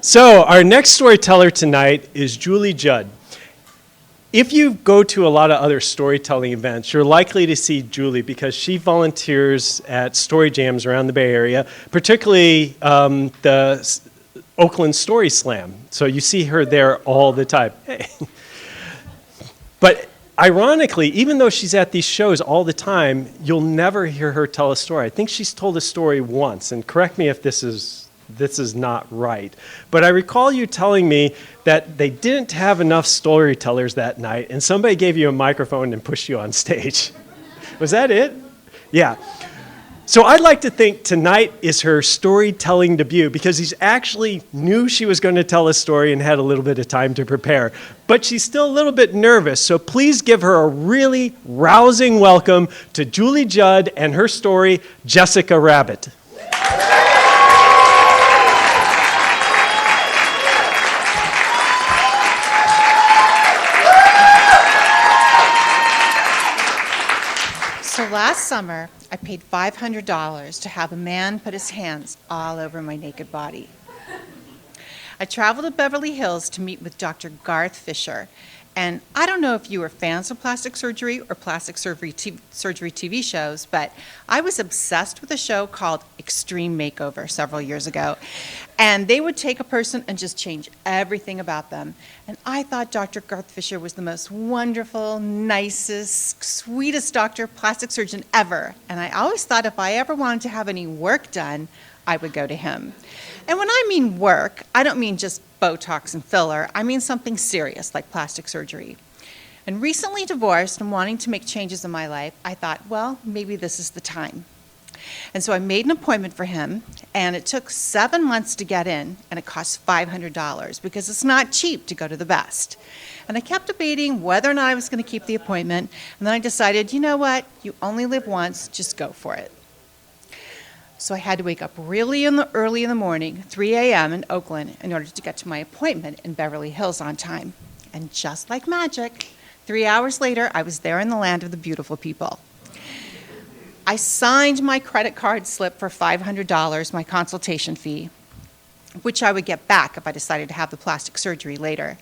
So our next storyteller tonight is Judd. If you go to a lot of other storytelling events, you're likely to see Julie because she volunteers at story jams around the Bay Area, particularly the Oakland Story Slam. So you see her there all the time. Hey. But ironically, even though she's at these shows all the time, you'll never hear her tell a story. I think she's told a story once, and correct me if this is not right. But I recall you telling me that they didn't have enough storytellers that night, and somebody gave you a microphone and pushed you on stage. Was that it? Yeah. So I'd like to think tonight is her storytelling debut because he's actually knew she was going to tell a story and had a little bit of time to prepare. But she's still a little bit nervous, so please give her a really rousing welcome to Julie Judd and her story, Jessica Rabbit. So last summer, I paid $500 to have a man put his hands all over my naked body. I traveled to Beverly Hills to meet with Dr. Garth Fisher. And I don't know if you were fans of plastic surgery or plastic surgery TV shows, but I was obsessed with a show called Extreme Makeover several years ago. And they would take a person and just change everything about them. And I thought Dr. Garth Fisher was the most wonderful, nicest, sweetest plastic surgeon ever. And I always thought if I ever wanted to have any work done, I would go to him. And when I mean work, I don't mean just Botox and filler. I mean something serious like plastic surgery. And recently divorced and wanting to make changes in my life, I thought, well, maybe this is the time. And so I made an appointment for him, and it took 7 months to get in, and it cost $500 because it's not cheap to go to the best. And I kept debating whether or not I was going to keep the appointment, and then I decided, you know what, you only live once, just go for it. So I had to wake up really early in the morning, 3 a.m. in Oakland, in order to get to my appointment in Beverly Hills on time. And just like magic, 3 hours later, I was there in the land of the beautiful people. I signed my credit card slip for $500, my consultation fee, which I would get back if I decided to have the plastic surgery later.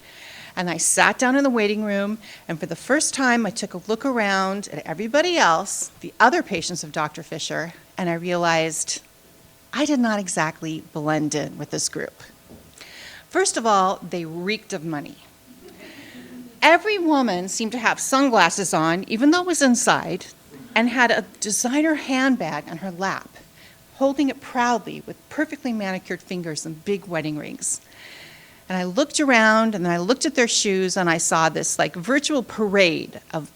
And I sat down in the waiting room, and for the first time, I took a look around at everybody else, the other patients of Dr. Fisher, and I realized I did not exactly blend in with this group. First of all, they reeked of money. Every woman seemed to have sunglasses on, even though it was inside, and had a designer handbag on her lap, holding it proudly with perfectly manicured fingers and big wedding rings. And I looked around, and then I looked at their shoes, and I saw this like virtual parade of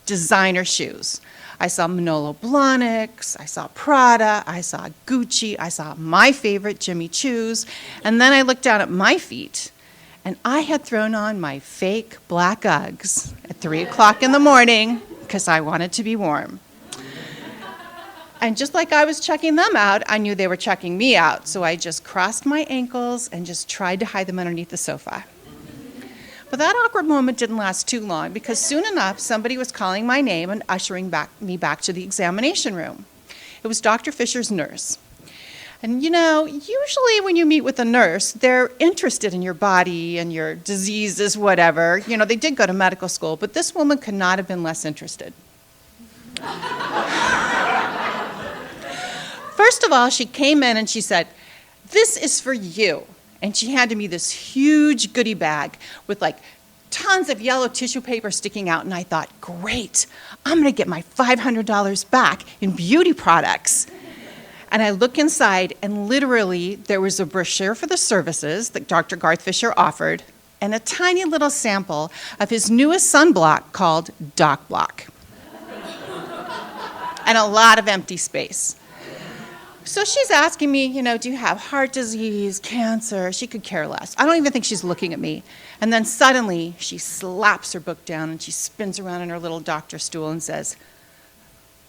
designer shoes. I saw Manolo Blahniks, I saw Prada, I saw Gucci, I saw my favorite, Jimmy Choo's, and then I looked down at my feet, and I had thrown on my fake black Uggs at 3 o'clock in the morning because I wanted to be warm. And just like I was checking them out, I knew they were checking me out, so I just crossed my ankles and just tried to hide them underneath the sofa. But that awkward moment didn't last too long because soon enough, somebody was calling my name and ushering me back to the examination room. It was Dr. Fisher's nurse. And you know, usually when you meet with a nurse, they're interested in your body and your diseases, whatever. You know, they did go to medical school, but this woman could not have been less interested. First of all, she came in and she said, "This is for you." And she handed me this huge goodie bag with like tons of yellow tissue paper sticking out. And I thought, great, I'm going to get my $500 back in beauty products. And I look inside, and literally there was a brochure for the services that Dr. Garth Fisher offered and a tiny little sample of his newest sunblock called Doc Block. And a lot of empty space. So she's asking me, you know, do you have heart disease, cancer? She could care less. I don't even think she's looking at me. And then suddenly she slaps her book down and she spins around in her little doctor stool and says,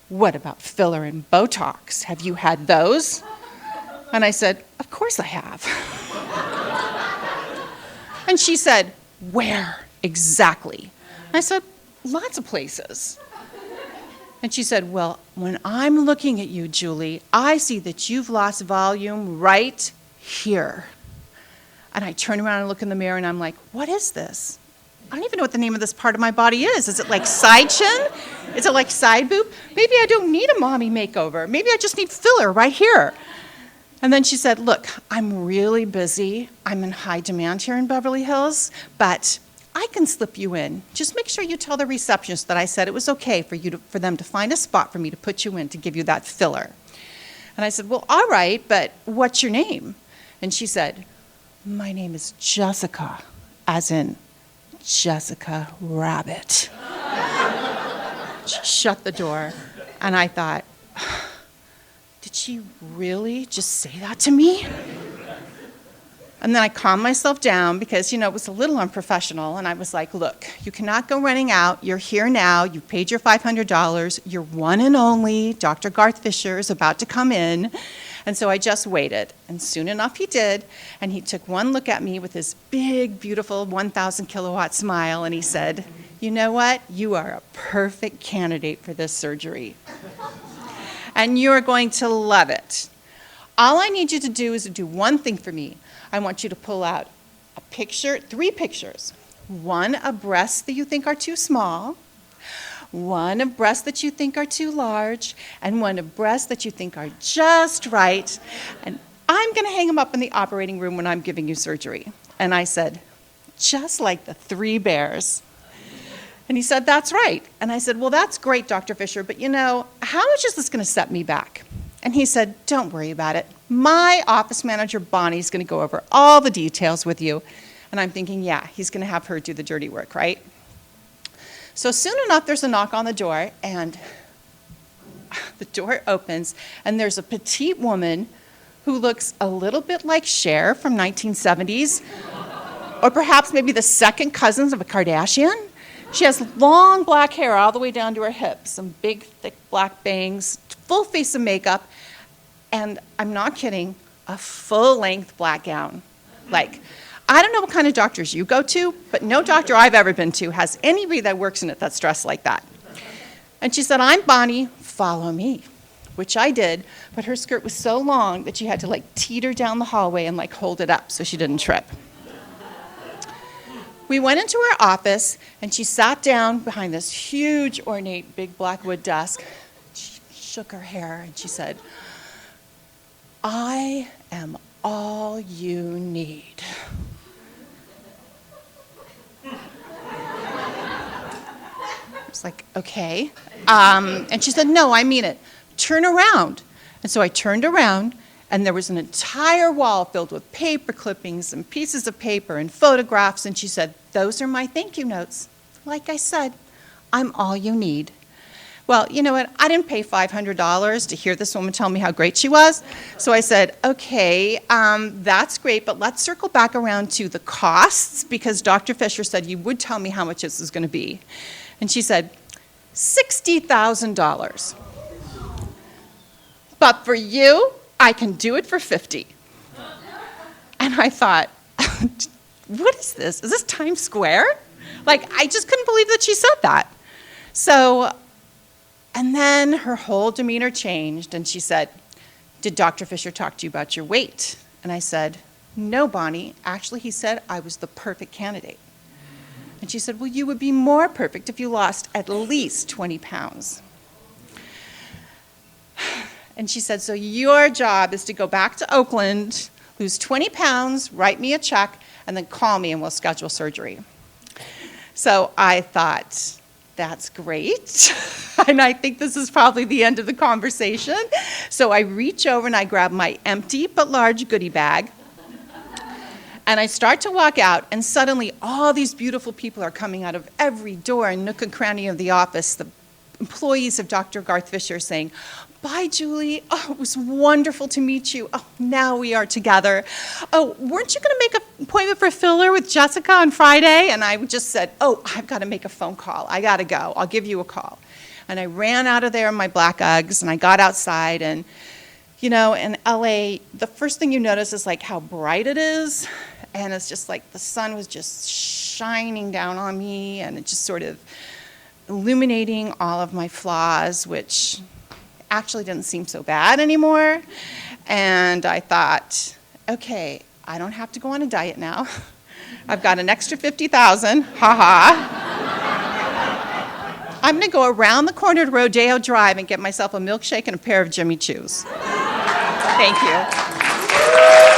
"What about filler and Botox? Have you had those?" And I said, "Of course I have." And she said, "Where exactly?" I said, "Lots of places." And she said, "Well, when I'm looking at you, Julie, I see that you've lost volume right here." And I turn around and look in the mirror, and I'm like, what is this? I don't even know what the name of this part of my body is. Is it like side chin? Is it like side boob? Maybe I don't need a mommy makeover. Maybe I just need filler right here. And then she said, look, I'm really busy. I'm in high demand here in Beverly Hills, but I can slip you in. Just make sure you tell the receptionist that I said it was okay for them to find a spot for me to put you in to give you that filler. And I said, well, all right, but what's your name? And she said, my name is Jessica, as in Jessica Rabbit. She shut the door, and I thought, did she really just say that to me? And then I calmed myself down because, it was a little unprofessional, and I was like, look, you cannot go running out. You're here now. You paid your $500. Your one and only Dr. Garth Fisher is about to come in. And so I just waited, and soon enough he did, and he took one look at me with his big, beautiful 1,000 kilowatt smile, and he said, you know what? You are a perfect candidate for this surgery, and you're going to love it. All I need you to do is to do one thing for me. I want you to pull out a picture, 3 pictures. One of breasts that you think are too small, one of breasts that you think are too large, and one of breasts that you think are just right. And I'm going to hang them up in the operating room when I'm giving you surgery. And I said, just like the 3 bears. And he said, that's right. And I said, well, that's great, Dr. Fisher, but how much is this going to set me back? And he said, don't worry about it. My office manager, Bonnie's going to go over all the details with you. And I'm thinking, yeah, he's going to have her do the dirty work, right? So soon enough, there's a knock on the door, and the door opens, and there's a petite woman who looks a little bit like Cher from 1970s, or perhaps maybe the second cousins of a Kardashian. She has long black hair all the way down to her hips, some big, thick black bangs, full face of makeup, and I'm not kidding, a full-length black gown. I don't know what kind of doctors you go to, but no doctor I've ever been to has anybody that works in it that's dressed like that. And she said, I'm Bonnie, follow me, which I did, but her skirt was so long that she had to teeter down the hallway and hold it up so she didn't trip. We went into her office, and she sat down behind this huge, ornate, big black wood desk. She shook her hair, and she said, I am all you need. I was like, okay. And she said, no, I mean it. Turn around. And so I turned around, and there was an entire wall filled with paper clippings and pieces of paper and photographs, and she said, those are my thank you notes. Like I said, I'm all you need. Well, you know what? I didn't pay $500 to hear this woman tell me how great she was. So I said, okay, that's great, but let's circle back around to the costs, because Dr. Fisher said you would tell me how much this is going to be. And she said, $60,000. But for you, I can do it for $50,000. And I thought, what is this? Is this Times Square? I just couldn't believe that she said that. So, and then her whole demeanor changed, and she said, did Dr. Fisher talk to you about your weight? And I said, no, Bonnie. Actually, he said I was the perfect candidate. And she said, well, you would be more perfect if you lost at least 20 pounds. And she said, so your job is to go back to Oakland, lose 20 pounds, write me a check, and then call me and we'll schedule surgery. So I thought, that's great. And I think this is probably the end of the conversation. So I reach over and I grab my empty but large goodie bag. And I start to walk out, and suddenly all these beautiful people are coming out of every door and nook and cranny of the office, the employees of Dr. Garth Fisher, saying, bye, Julie. Oh, it was wonderful to meet you. Oh, now we are together. Oh, weren't you going to make an appointment for filler with Jessica on Friday? And I just said, oh, I've got to make a phone call. I got to go. I'll give you a call. And I ran out of there in my black Uggs, and I got outside, and in LA, the first thing you notice is how bright it is. And it's just the sun was just shining down on me, and it just sort of illuminating all of my flaws, which actually didn't seem so bad anymore. And I thought, okay, I don't have to go on a diet now. I've got an extra 50,000, ha. I'm going to go around the corner to Rodeo Drive and get myself a milkshake and a pair of Jimmy Choos. Thank you.